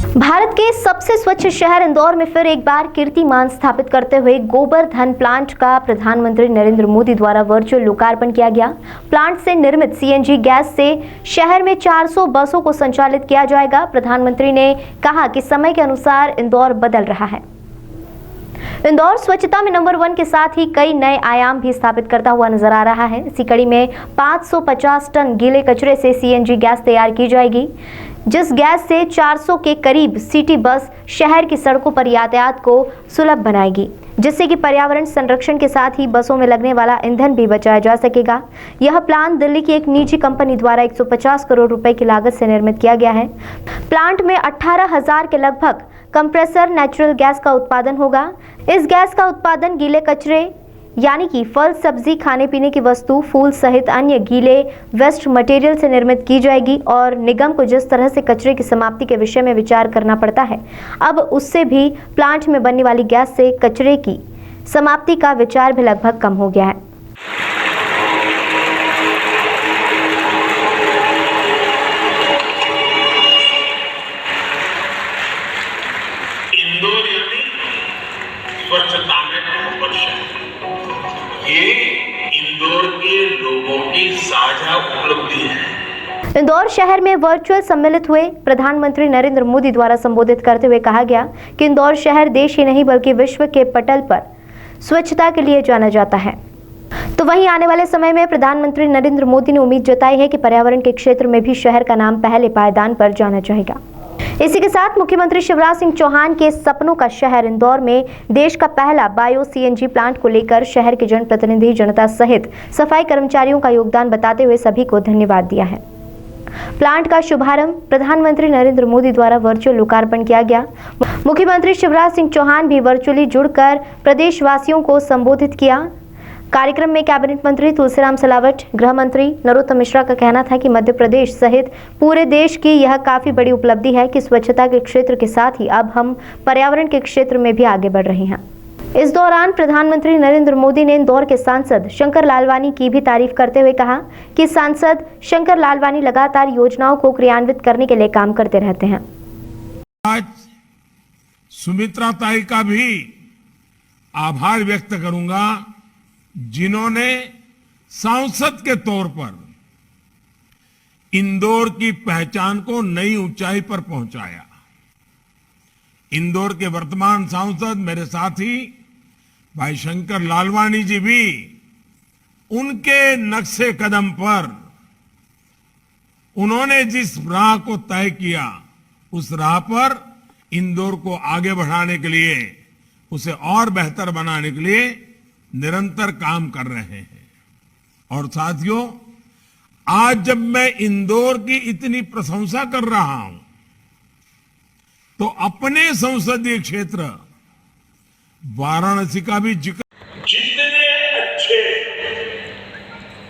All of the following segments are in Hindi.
भारत के सबसे स्वच्छ शहर इंदौर में फिर एक बार कीर्तिमान स्थापित करते हुए गोबर्धन प्लांट का प्रधानमंत्री नरेंद्र मोदी द्वारा वर्चुअल लोकार्पण किया गया। प्लांट से निर्मित सीएनजी गैस से शहर में 400 बसों को संचालित किया जाएगा। प्रधानमंत्री ने कहा कि समय के अनुसार इंदौर बदल रहा है। इंदौर स्वच्छता में नंबर 1 के साथ ही कई नए आयाम भी स्थापित करता हुआ नजर आ रहा है। इसी कड़ी में 550 टन गीले कचरे से सीएनजी गैस तैयार की जाएगी, जिस गैस से 400 के करीब सिटी बस शहर की सड़कों पर यातायात को सुलभ बनाएगी, जिससे कि पर्यावरण संरक्षण के साथ ही बसों में लगने वाला ईंधन भी बचाया जा सकेगा। यह प्लान दिल्ली की एक निजी कंपनी द्वारा 150 करोड़ रुपए की लागत से निर्मित किया गया है। प्लांट में 18,000 के लगभग कंप्रेसर नेचुरल गैस का उत्पादन होगा। इस गैस का उत्पादन गीले कचरे यानी कि फल, सब्जी, खाने पीने की वस्तु, फूल सहित अन्य गीले वेस्ट मटेरियल से निर्मित की जाएगी और निगम को जिस तरह से कचरे की समाप्ति के विषय में विचार करना पड़ता है, अब उससे भी प्लांट में बनने वाली गैस से कचरे की समाप्ति का विचार भी लगभग कम हो गया है। इंदौर यानी स्वच्छता में नंबर 1। ये इंदौर के लोगों की साझा उपलब्धि है। इंदौर शहर में वर्चुअल सम्मिलित हुए प्रधानमंत्री नरेंद्र मोदी द्वारा संबोधित करते हुए कहा गया कि इंदौर शहर देश ही नहीं बल्कि विश्व के पटल पर स्वच्छता के लिए जाना जाता है। तो वहीं आने वाले समय में प्रधानमंत्री नरेंद्र मोदी ने उम्मीद जताई है कि पर्यावरण के क्षेत्र में भी शहर का नाम पहले पायदान पर जाना चाहेगा। इसी के साथ मुख्यमंत्री शिवराज सिंह चौहान के सपनों का शहर इंदौर में देश का पहला बायो सीएनजी प्लांट को लेकर शहर के जनप्रतिनिधि, जनता सहित सफाई कर्मचारियों का योगदान बताते हुए सभी को धन्यवाद दिया है। प्लांट का शुभारंभ प्रधानमंत्री नरेंद्र मोदी द्वारा वर्चुअल लोकार्पण किया गया। मुख्यमंत्री शिवराज सिंह चौहान भी वर्चुअली जुड़कर प्रदेशवासियों को संबोधित किया। कार्यक्रम में कैबिनेट मंत्री तुलसीराम सिलावट, गृह मंत्री नरोत्तम मिश्रा का कहना था कि मध्य प्रदेश सहित पूरे देश की यह काफी बड़ी उपलब्धि है कि स्वच्छता के क्षेत्र के साथ ही अब हम पर्यावरण के क्षेत्र में भी आगे बढ़ रहे हैं। इस दौरान प्रधानमंत्री नरेंद्र मोदी ने इंदौर के सांसद शंकर लालवानी की भी तारीफ करते हुए कहा कि सांसद शंकर लालवानी लगातार योजनाओं को क्रियान्वित करने के लिए काम करते रहते हैं। आज सुमित्रा ताई का भी आभार व्यक्त करूंगा, जिन्होंने सांसद के तौर पर इंदौर की पहचान को नई ऊंचाई पर पहुंचाया। इंदौर के वर्तमान सांसद मेरे साथी भाई शंकर लालवानी जी भी उनके नक्शे कदम पर उन्होंने जिस राह को तय किया, उस राह पर इंदौर को आगे बढ़ाने के लिए, उसे और बेहतर बनाने के लिए निरंतर काम कर रहे हैं। और साथियों, आज जब मैं इंदौर की इतनी प्रशंसा कर रहा हूं, तो अपने संसदीय क्षेत्र वाराणसी का भी जिक्र। जितने अच्छे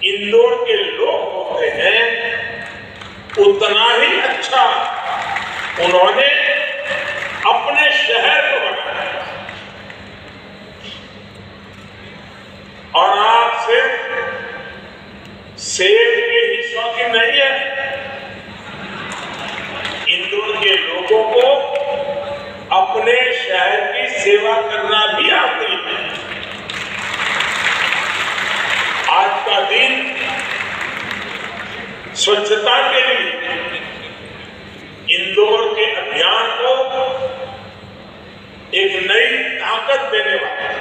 इंदौर के लोग होते हैं, उतना ही अच्छा उन्होंने अपने शहर को बनाया। और आप सेब के ही शौकीन नहीं है, इंदौर के लोगों को अपने शहर की सेवा करना भी आती है। आज का दिन स्वच्छता के लिए इंदौर के अभियान को एक नई ताकत देने वाला है।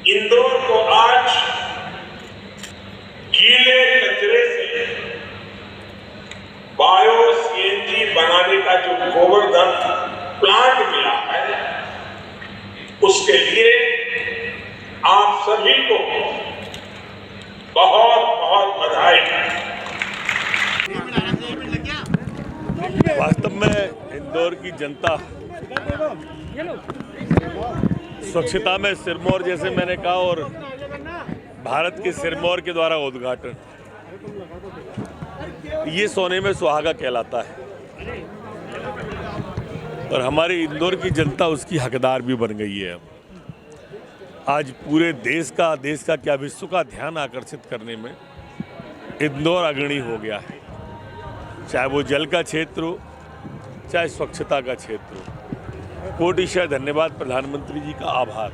इंदौर को आज गीले कचरे से बायो सीएनजी बनाने का जो गोबर्धन प्लांट मिला है, उसके लिए आप सभी को बहुत बहुत बधाई। वास्तव में इंदौर की जनता स्वच्छता में सिरमौर, जैसे मैंने कहा, और भारत के सिरमौर के द्वारा उद्घाटन, ये सोने में सुहागा कहलाता है। और हमारी इंदौर की जनता उसकी हकदार भी बन गई है। आज पूरे देश का क्या विश्व का ध्यान आकर्षित करने में इंदौर अग्रणी हो गया है। चाहे वो जल का क्षेत्र हो, चाहे स्वच्छता का क्षेत्र हो। कोटिशः धन्यवाद, प्रधानमंत्री जी का आभार।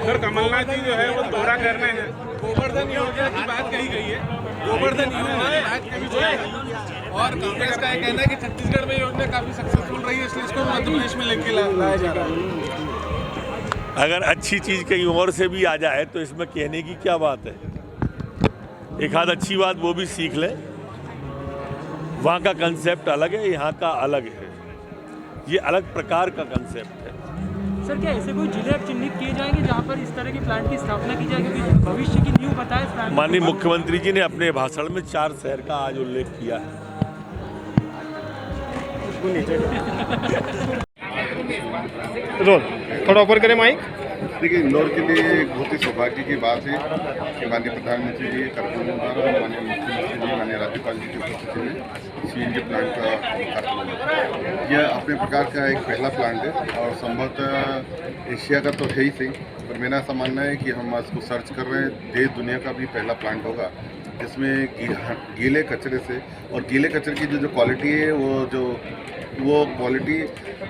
सर कमलनाथ जी जो है वो दौरा कर रहे हैं, गोवर्धन योजना की बात कही गई है, गोवर्धन योजना की बात कही गई है और कांग्रेस का कहना है कि छत्तीसगढ़ में योजना काफी सक्सेसफुल रही है, इसलिए इसको मध्य प्रदेश में लेके लाया जा रहा है। अगर अच्छी चीज़ कहीं और से भी आ जाए तो इसमें कहने की क्या बात है। एक आध अच्छी बात वो भी सीख लें। वहाँ का कंसेप्ट अलग है, यहाँ का अलग है, ये अलग प्रकार का कंसेप्ट है। सर क्या ऐसे कोई जिले अब चिन्हित किए जाएंगे जहाँ पर इस तरह के प्लांट की स्थापना की जाएगी, क्योंकि भविष्य की नींव बताए इस प्लांट को? माननीय मुख्यमंत्री जी ने अपने भाषण में 4 शहर का आज उल्लेख किया है। थोड़ा ऊपर करें माइक। देखिए, इंदौर के लिए एक बहुत ही सौभाग्य की बात है कि माननीय प्रधानमंत्री जी कार्यक्रम द्वारा माननीय मुख्यमंत्री जी माननीय राज्यपाल जी की उपस्थिति में CNG प्लांट का उद्घाटन हुआ। यह अपने प्रकार का एक पहला प्लांट है और संभवतः एशिया का तो है ही सही, पर मेरा ऐसा मानना है कि हम इसको सर्च कर रहे हैं, देश दुनिया का भी पहला प्लांट होगा जिसमें गीले कचरे से, और गीले कचरे की जो क्वालिटी है वो क्वालिटी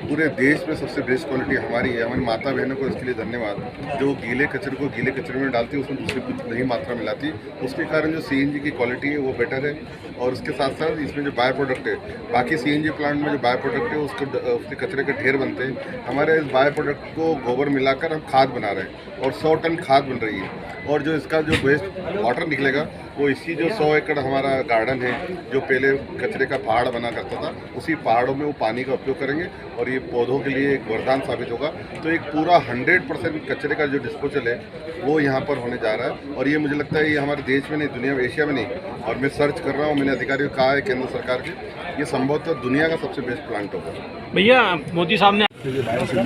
पूरे देश में सबसे बेस्ट क्वालिटी हमारी है। हमारी माता बहनों को इसके लिए धन्यवाद, जो गीले कचरे को गीले कचरे में डालती है, उसमें दूसरी कुछ नहीं मात्रा मिलाती, उसके कारण जो CNG की क्वालिटी है वो बेटर है। और उसके साथ साथ इसमें जो बाय प्रोडक्ट है, बाकी CNG प्लांट में जो बाय प्रोडक्ट है उसके कचरे के ढेर बनते हैं, हमारे इस बाय प्रोडक्ट को गोबर मिलाकर हम खाद बना रहे हैं और 100 टन खाद बन रही है। और जो इसका जो वेस्ट वाटर निकलेगा वो इसी जो 100 एकड़ हमारा गार्डन है जो पहले कचरे का पहाड़ बना करता था, उसी पहाड़ों में वो पानी का उपयोग करेंगे और ये पौधों के लिए एक वरदान साबित होगा। तो एक पूरा 100% कचरे का जो डिस्पोजल है वो यहाँ पर होने जा रहा है और ये मुझे लगता है ये हमारे देश में नहीं, दुनिया में, एशिया में नहीं, और मैं सर्च कर रहा हूँ, मैंने अधिकारियों को कहा है केंद्र सरकार के, ये संभवतः दुनिया का सबसे बेस्ट प्लांट होगा। भैया मोदी साहब ने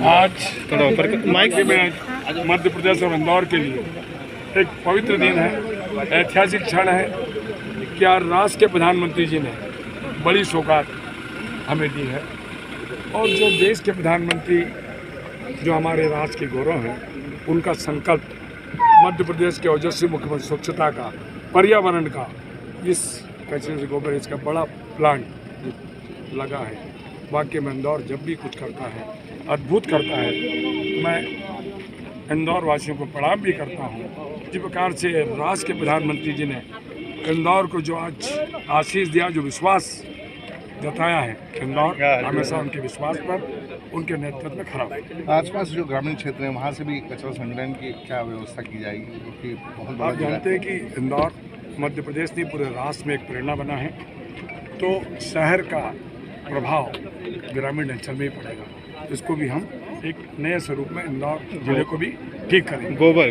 आज थोड़ा ऊपर माइक में मध्य प्रदेश और इंदौर के लिए एक पवित्र दिन है, ऐतिहासिक क्षण है कि आज राष्ट्र के प्रधानमंत्री जी ने बड़ी सौगात हमें दी है। और जो देश के प्रधानमंत्री जो हमारे राज्य के गौरव हैं, उनका संकल्प मध्य प्रदेश के ओजस्वी मुख्यमंत्री स्वच्छता का, पर्यावरण का, इस कचरे से गोबर इसका बड़ा प्लांट लगा है। वाकई में इंदौर जब भी कुछ करता है, अद्भुत करता है, तो मैं इंदौर वासियों को प्रणाम भी करता हूँ। जिस प्रकार से राष्ट्र के प्रधानमंत्री जी ने इंदौर को जो आज आशीष दिया, जो विश्वास जताया है, इंदौर हमेशा उनके विश्वास पर, उनके नेतृत्व में खड़ा है। आसपास जो ग्रामीण क्षेत्र है वहाँ से भी कचरा संग्रहण की क्या व्यवस्था की जाएगी, क्योंकि बहुत आप जानते हैं कि इंदौर मध्य प्रदेश नहीं पूरे राष्ट्र में एक प्रेरणा बना है, तो शहर का प्रभाव ग्रामीण अंचल में ही पड़ेगा। इसको भी हम एक नए स्वरूप में इंदौर जिले को भी ठीक करेंगे। गोबर